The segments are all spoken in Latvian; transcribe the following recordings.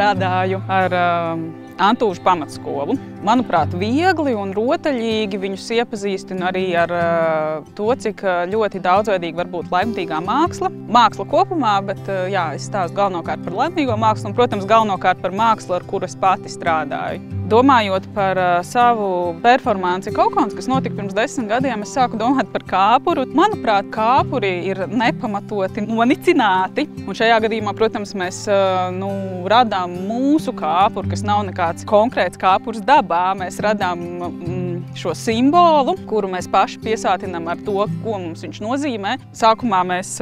strādāju ar Antūžu pamatskolu. Manuprāt, viegli un rotaļīgi viņus iepazīstinu arī ar to, cik ļoti daudzveidīgi var būt laikmatīgā māksla. Māksla kopumā, bet jā, es stāstu galvenokārt par laikmatīgo mākslu un, protams, galvenokārt par mākslu, ar kuru es pati strādāju. Domājot par savu performanci Kaukons, kas notika pirms 10 gadiem, es sāku domāt par kāpuru. Manuprāt, kāpuri ir nepamatoti nonicināti. Un šajā gadījumā, protams, mēs radām mūsu kāpuru, kas nav nekāds konkrēts kāpurs dabā. Mēs radām šo simbolu, kuru mēs paši piesātinām ar to, ko mums viņš nozīmē. Sākumā mēs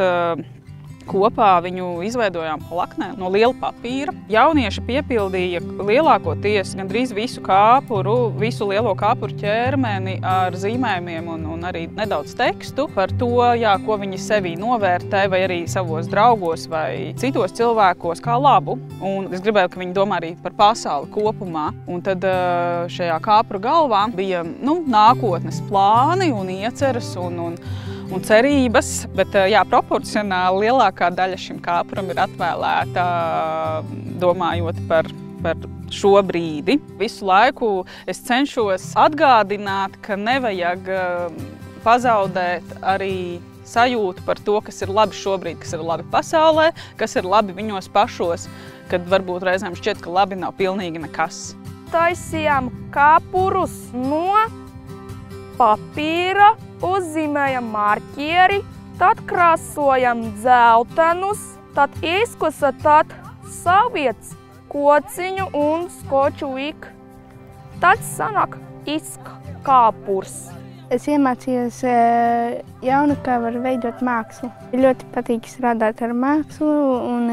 kopā viņu izveidojām laknē no liela papīra. Jaunieši piepildīja lielākoties gandrīz visu kāpuru, visu lielo kāpuru ķermeni ar zīmējumiem un arī nedaudz tekstu par to, jā, ko viņi sevī novērtē vai arī savos draugos vai citos cilvēkos kā labu. Un es gribēju, ka viņi domā arī par pasauli kopumā. Un tad šajā kāpuru galvā bija nākotnes plāni un ieceres un cerības, bet jā, proporcionāli lielākā daļa šim kāpuram ir atvēlēta domājot par šo brīdi. Visu laiku es cenšos atgādināt, ka nevajag pazaudēt arī sajūtu par to, kas ir labi šobrīd, kas ir labi pasaulē, kas ir labi viņos pašos, kad varbūt reizēm šķiet, ka labi nav pilnīgi nekas. Taisījām kāpurus no papīra, uzzīmējam marķieri, tad krāsojam dzeltenus, tad izkusa tad saviets kociņu un skoču ik. Tad sanāk kāpurs. Es iemācījos jaunu, kā var veidot mākslu. Ļoti patīk strādāt ar mākslu un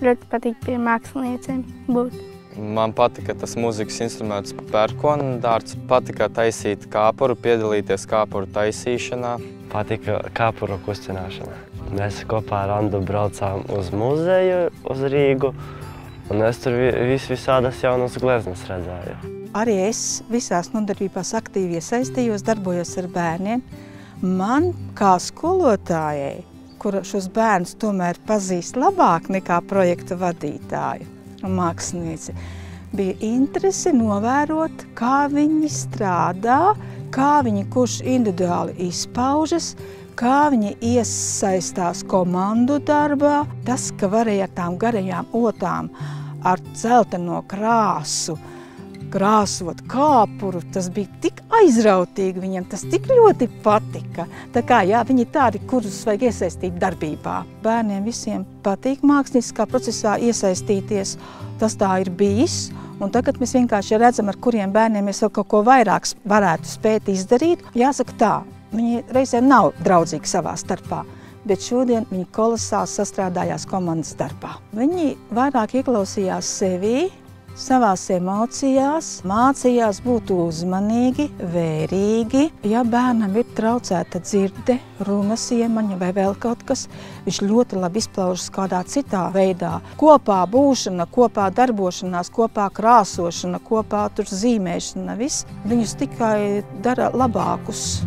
ļoti patīk pie māksliniecēm būt. Man patika tas mūzikas instruments perkona dārts, patika taisīt kāpuru, piedalīties kāpuru taisīšanā. Patika kāpuru kustināšana. Mēs kopā ar Andu braucām uz muzeju, uz Rīgu, un es tur visādas jaunas gleznas redzēju. Arī es visās nodarbībās aktīvi iesaistījos, darbojos ar bērniem. Man kā skolotājai, kura šos bērnus tomēr pazīst labāk nekā projekta vadītāju un mākslinieci, bija interese novērot, kā viņi strādā, kā viņi kurš individuāli izpaužas, kā viņi iesaistās komandu darbā. Tas, ka varēja ar tām garajām otām, ar dzelteno krāsu, krāsot kāpuru, tas bija tik aizrautīgi viņiem, tas tik ļoti patika. Tā kā, jā, viņi tādi, kurus vajag iesaistīt darbībā. Bērniem visiem patīk mākslinieckā procesā iesaistīties, tas tā ir bijis. Un tagad mēs vienkārši redzam, ar kuriem bērniem mēs vēl kaut ko vairāk varētu spēt izdarīt. Jāsaka tā, viņi reizēm nav draudzīgi savā starpā, bet šodien viņi kolosāli sastrādājās komandas darbā. Viņi vairāk ieklausījās sevī, savās emocijās, mācījās būt uzmanīgi, vērīgi. Ja bērnam ir traucēta dzirde, runas iemaņa vai vēl kaut kas, viņš ļoti labi izpaužas kādā citā veidā. Kopā būšana, kopā darbošanās, kopā krāsošana, kopā tur zīmēšana, viss viņus tikai dara labākus.